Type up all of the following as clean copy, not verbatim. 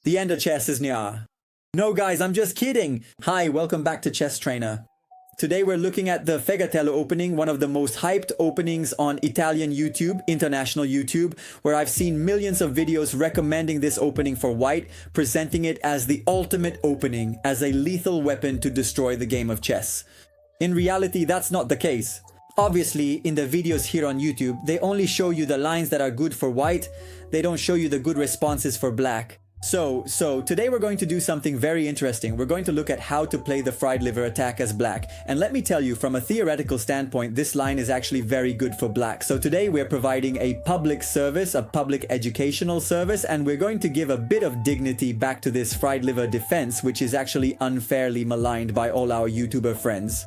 The end of chess is near. No guys, I'm just kidding. Hi, welcome back to ChessTrainer. Today we're looking at the Fegatello opening, one of the most hyped openings on Italian YouTube, international YouTube, where I've seen millions of videos recommending this opening for white, presenting it as the ultimate opening, as a lethal weapon to destroy the game of chess. In reality, that's not the case. Obviously, in the videos here on YouTube, they only show you the lines that are good for white. They don't show you the good responses for black. So today we're going to do something very interesting. We're going to look at how to play the fried liver attack as black. And let me tell you, from a theoretical standpoint, this line is actually very good for black. So today we're providing a public service, a public educational service, and we're going to give a bit of dignity back to this fried liver defense, which is actually unfairly maligned by all our YouTuber friends.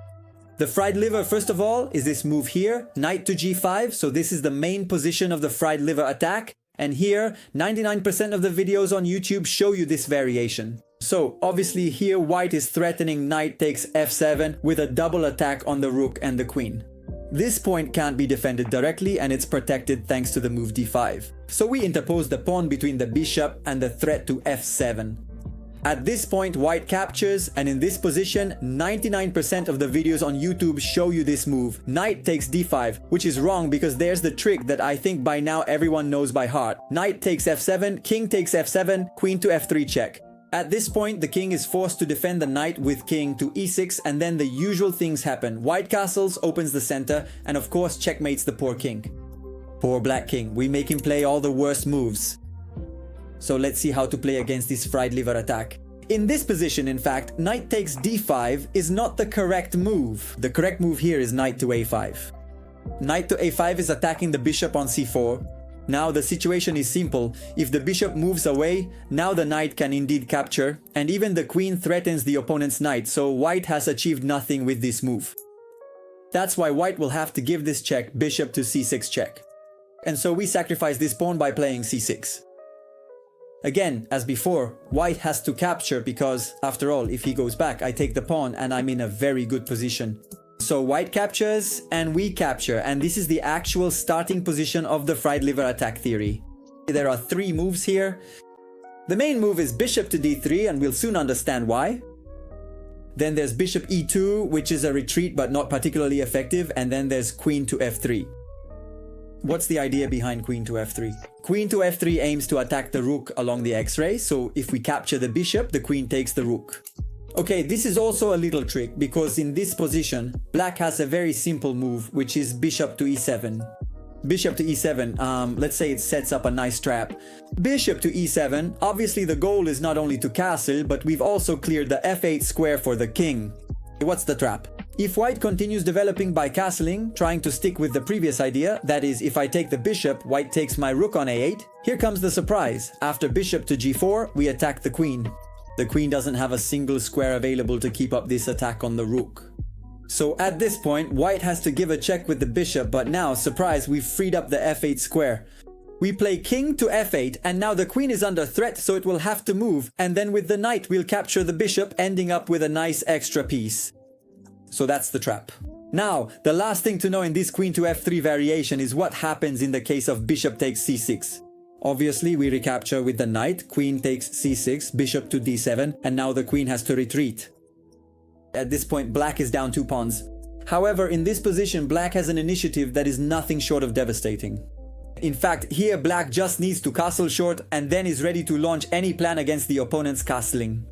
The fried liver, first of all, is this move here, knight to g5. So this is the main position of the fried liver attack. And here, 99% of the videos on YouTube show you this variation. So obviously here white is threatening knight takes f7 with a double attack on the rook and the queen. This point can't be defended directly and it's protected thanks to the move d5. So we interpose the pawn between the bishop and the threat to f7. At this point, white captures, and in this position, 99% of the videos on YouTube show you this move. Knight takes d5, which is wrong because there's the trick that I think by now everyone knows by heart. Knight takes f7, king takes f7, queen to f3 check. At this point, the king is forced to defend the knight with king to e6, and then the usual things happen. White castles, opens the center, and of course checkmates the poor king. Poor black king, we make him play all the worst moves. So let's see how to play against this fried liver attack. In this position, in fact, knight takes d5 is not the correct move. The correct move here is knight to a5. Knight to a5 is attacking the bishop on c4. Now the situation is simple. If the bishop moves away, now the knight can indeed capture, and even the queen threatens the opponent's knight, so white has achieved nothing with this move. That's why white will have to give this check, bishop to c6 check. And so we sacrifice this pawn by playing c6. Again, as before, white has to capture because, after all, if he goes back, I take the pawn and I'm in a very good position. So white captures and we capture, and this is the actual starting position of the fried liver attack theory. There are three moves here. The main move is bishop to d3, and we'll soon understand why. Then there's bishop e2, which is a retreat but not particularly effective, and then there's queen to f3. What's the idea behind queen to f3? Queen to f3 aims to attack the rook along the x-ray, so if we capture the bishop, the queen takes the rook. Okay, this is also a little trick, because in this position, black has a very simple move, which is bishop to e7. Bishop to e7, let's say it sets up a nice trap. Bishop to e7, obviously the goal is not only to castle, but we've also cleared the f8 square for the king. What's the trap? If white continues developing by castling, trying to stick with the previous idea, that is, if I take the bishop, white takes my rook on a8, here comes the surprise. After bishop to g4, we attack the queen. The queen doesn't have a single square available to keep up this attack on the rook. So at this point, white has to give a check with the bishop, but now, surprise, we've freed up the f8 square. We play king to f8, and now the queen is under threat, so it will have to move, and then with the knight we'll capture the bishop, ending up with a nice extra piece. So that's the trap. Now, the last thing to know in this queen to f3 variation is what happens in the case of bishop takes c6. Obviously, we recapture with the knight, queen takes c6, bishop to d7, and now the queen has to retreat. At this point, black is down 2 pawns. However, in this position, black has an initiative that is nothing short of devastating. In fact, here black just needs to castle short and then is ready to launch any plan against the opponent's castling.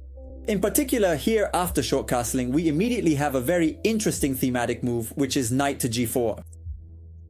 In particular, here after short castling, we immediately have a very interesting thematic move, which is knight to g4.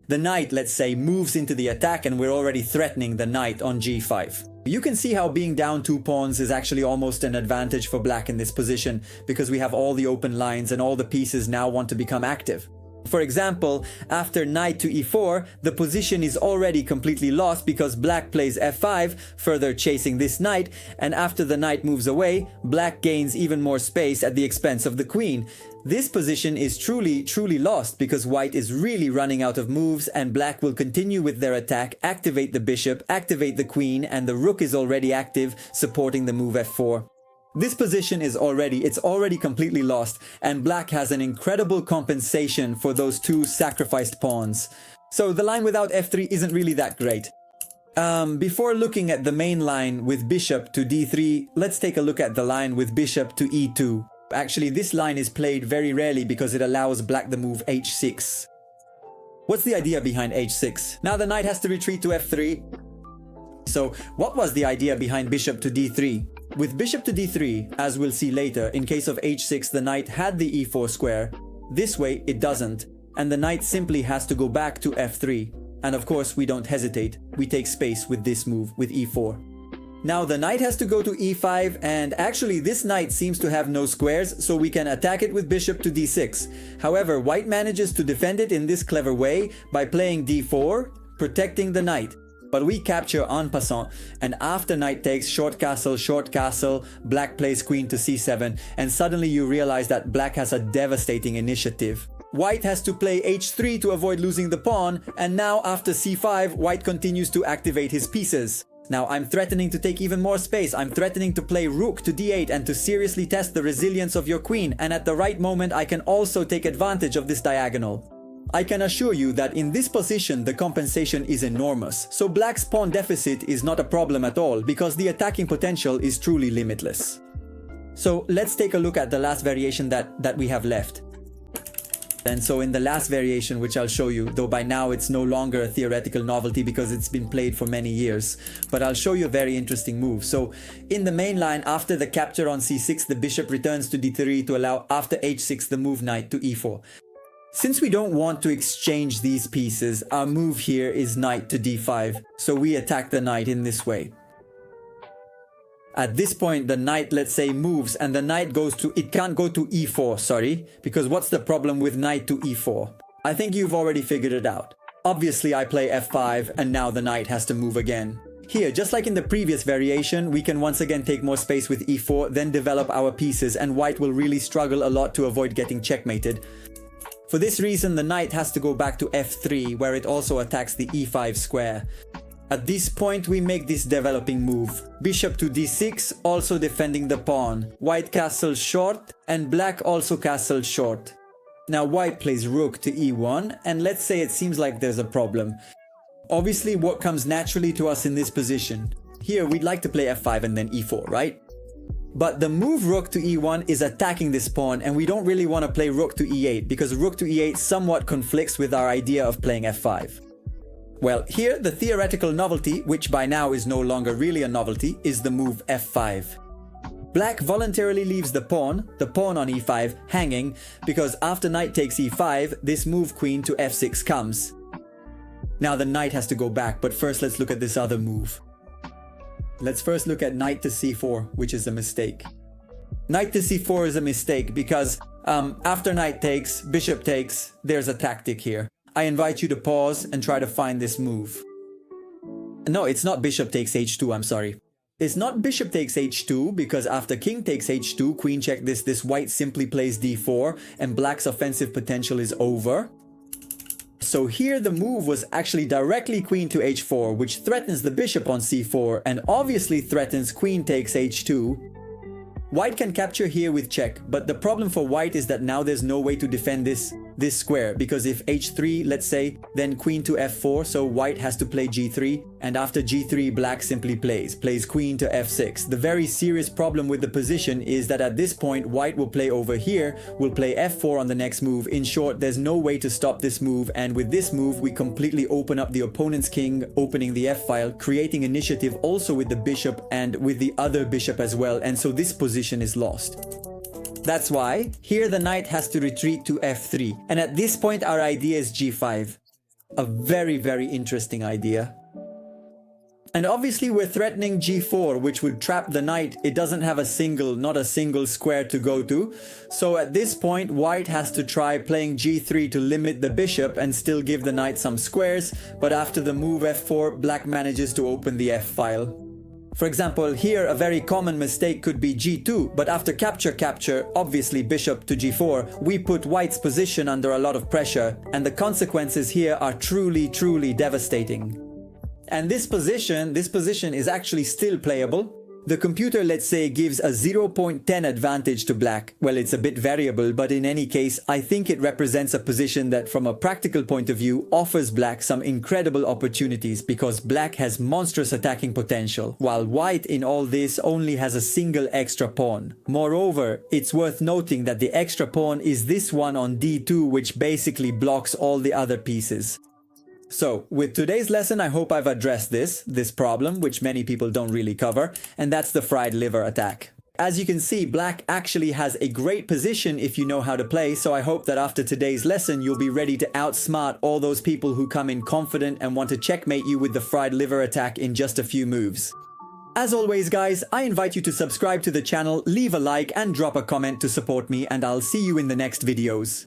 The knight, let's say, moves into the attack and we're already threatening the knight on g5. You can see how being down 2 pawns is actually almost an advantage for black in this position, because we have all the open lines and all the pieces now want to become active. For example, after knight to e4, the position is already completely lost because black plays f5, further chasing this knight, and after the knight moves away, black gains even more space at the expense of the queen. This position is truly lost because white is really running out of moves, and black will continue with their attack, activate the bishop, activate the queen, and the rook is already active, supporting the move f4. This position is already completely lost, and black has an incredible compensation for those 2 sacrificed pawns. So the line without f3 isn't really that great. Before looking at the main line with bishop to d3, let's take a look at the line with bishop to e2. Actually, this line is played very rarely because it allows black the move h6. What's the idea behind h6? Now the knight has to retreat to f3. So what was the idea behind bishop to d3? With bishop to d3, as we'll see later, in case of h6 the knight had the e4 square. This way it doesn't, and the knight simply has to go back to f3. And of course we don't hesitate, we take space with this move with e4. Now the knight has to go to e5, and actually this knight seems to have no squares, so we can attack it with bishop to d6. However, white manages to defend it in this clever way by playing d4, protecting the knight. But we capture en passant, and after knight takes short castle, black plays queen to c7, and suddenly you realize that black has a devastating initiative. White has to play h3 to avoid losing the pawn, and now after c5, white continues to activate his pieces. Now I'm threatening to take even more space. I'm threatening to play rook to d8 and to seriously test the resilience of your queen, and at the right moment I can also take advantage of this diagonal. I can assure you that in this position the compensation is enormous, so black's pawn deficit is not a problem at all because the attacking potential is truly limitless. So let's take a look at the last variation that we have left. And so in the last variation, which I'll show you, though by now it's no longer a theoretical novelty because it's been played for many years, but I'll show you a very interesting move. So in the main line, after the capture on c6, the bishop returns to d3 to allow after h6 the move knight to e4. Since we don't want to exchange these pieces, our move here is knight to d5, so we attack the knight in this way. At this point, the knight, let's say, moves, and the knight goes to... It can't go to e4, sorry, because what's the problem with knight to e4? I think you've already figured it out. Obviously, I play f5, and now the knight has to move again. Here, just like in the previous variation, we can once again take more space with e4, then develop our pieces, and white will really struggle a lot to avoid getting checkmated. For this reason, the knight has to go back to f3, where it also attacks the e5 square. At this point, we make this developing move. Bishop to d6, also defending the pawn. White castles short, and black also castles short. Now white plays rook to e1, and let's say it seems like there's a problem. Obviously, what comes naturally to us in this position? Here, we'd like to play f5 and then e4, right? But the move rook to e1 is attacking this pawn, and we don't really want to play rook to e8 because rook to e8 somewhat conflicts with our idea of playing f5. Well, here the theoretical novelty, which by now is no longer really a novelty, is the move f5. Black voluntarily leaves the pawn on e5, hanging, because after knight takes e5, this move queen to f6 comes. Now the knight has to go back, but first let's look at this other move. Let's first look at knight to c4, which is a mistake. Knight to c4 is a mistake because after knight takes, bishop takes, there's a tactic here. I invite you to pause and try to find this move. No, it's not bishop takes h2, I'm sorry. It's not bishop takes h2 because after king takes h2, queen check this white simply plays d4 and black's offensive potential is over. So here the move was actually directly queen to h4, which threatens the bishop on c4 and obviously threatens queen takes h2. White can capture here with check, but the problem for white is that now there's no way to defend this square, because if h3, let's say, then queen to f4, so white has to play g3, and after g3 black simply plays queen to f6. The very serious problem with the position is that at this point white will play over here, will play f4 on the next move. In short, there's no way to stop this move, and with this move we completely open up the opponent's king, opening the f-file, creating initiative also with the bishop and with the other bishop as well, and so this position is lost. That's why here the knight has to retreat to f3, and at this point our idea is g5. A very, very interesting idea. And obviously we're threatening g4, which would trap the knight. It doesn't have not a single square to go to. So at this point white has to try playing g3 to limit the bishop and still give the knight some squares, but after the move f4, black manages to open the f-file. For example, here a very common mistake could be g2, but after capture, obviously bishop to g4, we put white's position under a lot of pressure, and the consequences here are truly, truly devastating. And this position is actually still playable. The computer, let's say, gives a 0.10 advantage to black. Well, it's a bit variable, but in any case, I think it represents a position that from a practical point of view offers black some incredible opportunities because black has monstrous attacking potential, while white in all this only has a single extra pawn. Moreover, it's worth noting that the extra pawn is this one on d2, which basically blocks all the other pieces. So, with today's lesson, I hope I've addressed this problem, which many people don't really cover, and that's the fried liver attack. As you can see, black actually has a great position if you know how to play, so I hope that after today's lesson, you'll be ready to outsmart all those people who come in confident and want to checkmate you with the fried liver attack in just a few moves. As always, guys, I invite you to subscribe to the channel, leave a like, and drop a comment to support me, and I'll see you in the next videos.